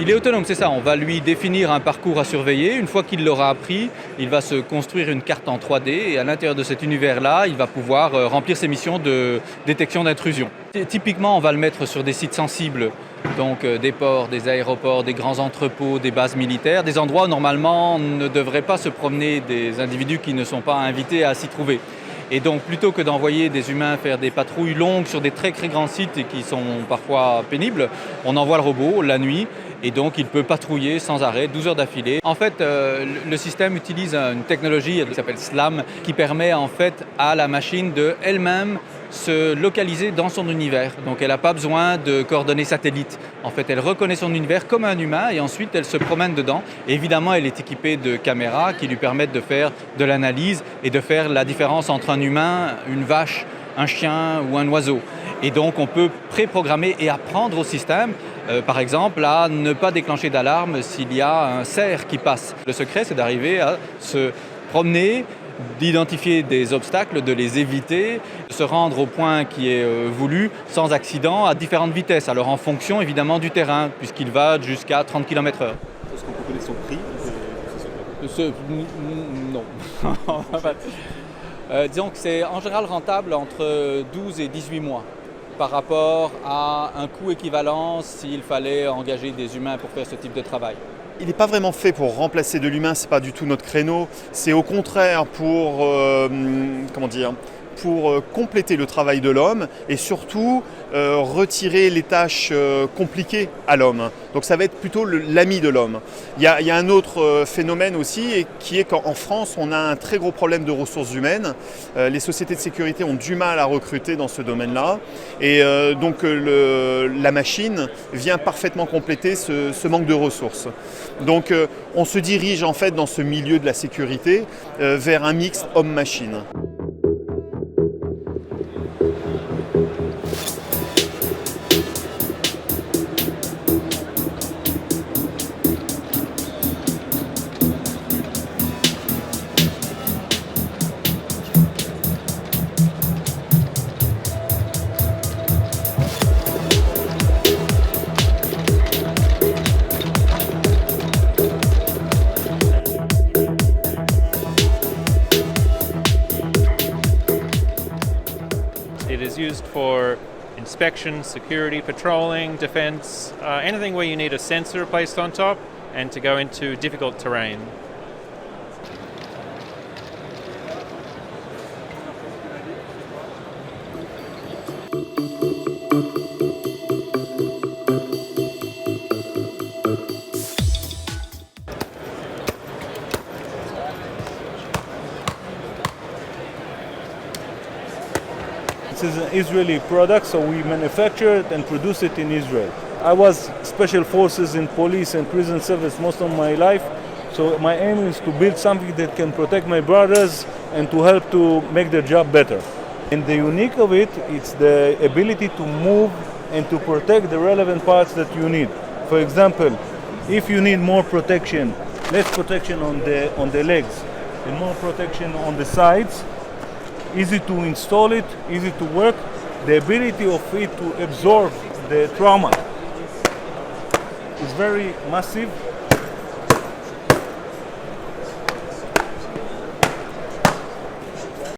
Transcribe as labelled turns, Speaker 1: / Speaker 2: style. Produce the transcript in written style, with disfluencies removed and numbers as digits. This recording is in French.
Speaker 1: Il est autonome, c'est ça. On va lui définir un parcours à surveiller. Une fois qu'il l'aura appris, il va se construire une carte en 3D et à l'intérieur de cet univers-là, il va pouvoir remplir ses missions de détection d'intrusion. Typiquement, on va le mettre sur des sites sensibles, donc des ports, des aéroports, des grands entrepôts, des bases militaires, des endroits où normalement ne devraient pas se promener des individus qui ne sont pas invités à s'y trouver. Et donc plutôt que d'envoyer des humains faire des patrouilles longues sur des très très grands sites et qui sont parfois pénibles, on envoie le robot la nuit et donc il peut patrouiller sans arrêt 12 heures d'affilée. En fait, le système utilise une technologie qui s'appelle SLAM qui permet en fait à la machine de elle-même se localiser dans son univers. Donc elle n'a pas besoin de coordonnées satellites. En fait, elle reconnaît son univers comme un humain et ensuite elle se promène dedans. Et évidemment, elle est équipée de caméras qui lui permettent de faire de l'analyse et de faire la différence entre un humain, une vache, un chien ou un oiseau. Et donc on peut préprogrammer et apprendre au système, par exemple, à ne pas déclencher d'alarme s'il y a un cerf qui passe. Le secret, c'est d'arriver à se promener, d'identifier des obstacles, de les éviter, de se rendre au point qui est voulu sans accident à différentes vitesses. Alors en fonction évidemment du terrain, puisqu'il va jusqu'à 30 km/h.
Speaker 2: Est-ce qu'on peut connaître son prix?
Speaker 1: Non. Disons que c'est en général rentable entre 12 et 18 mois par rapport à un coût équivalent s'il fallait engager des humains pour faire ce type de travail.
Speaker 2: Il n'est pas vraiment fait pour remplacer de l'humain, c'est pas du tout notre créneau. C'est au contraire pour compléter le travail de l'homme et surtout retirer les tâches compliquées à l'homme. Donc ça va être plutôt l'ami de l'homme. Il y a un autre phénomène aussi qui est qu'en France, on a un très gros problème de ressources humaines. Les sociétés de sécurité ont du mal à recruter dans ce domaine-là. Et donc la machine vient parfaitement compléter ce manque de ressources. Donc on se dirige en fait dans ce milieu de la sécurité vers un mix homme-machine.
Speaker 3: It is used for inspection, security, patrolling, defense, anything where you need a sensor placed on top and to go into difficult terrain.
Speaker 4: This is an Israeli product, so we manufacture it and produce it in Israel. I was special forces in police and prison service most of my life, so my aim is to build something that can protect my brothers and to help to make their job better. And the unique of it, it's the ability to move and to protect the relevant parts that you need. For example, if you need more protection, less protection on the legs and more protection on the sides, easy to install it, easy to work, the ability of it to absorb the trauma is very massive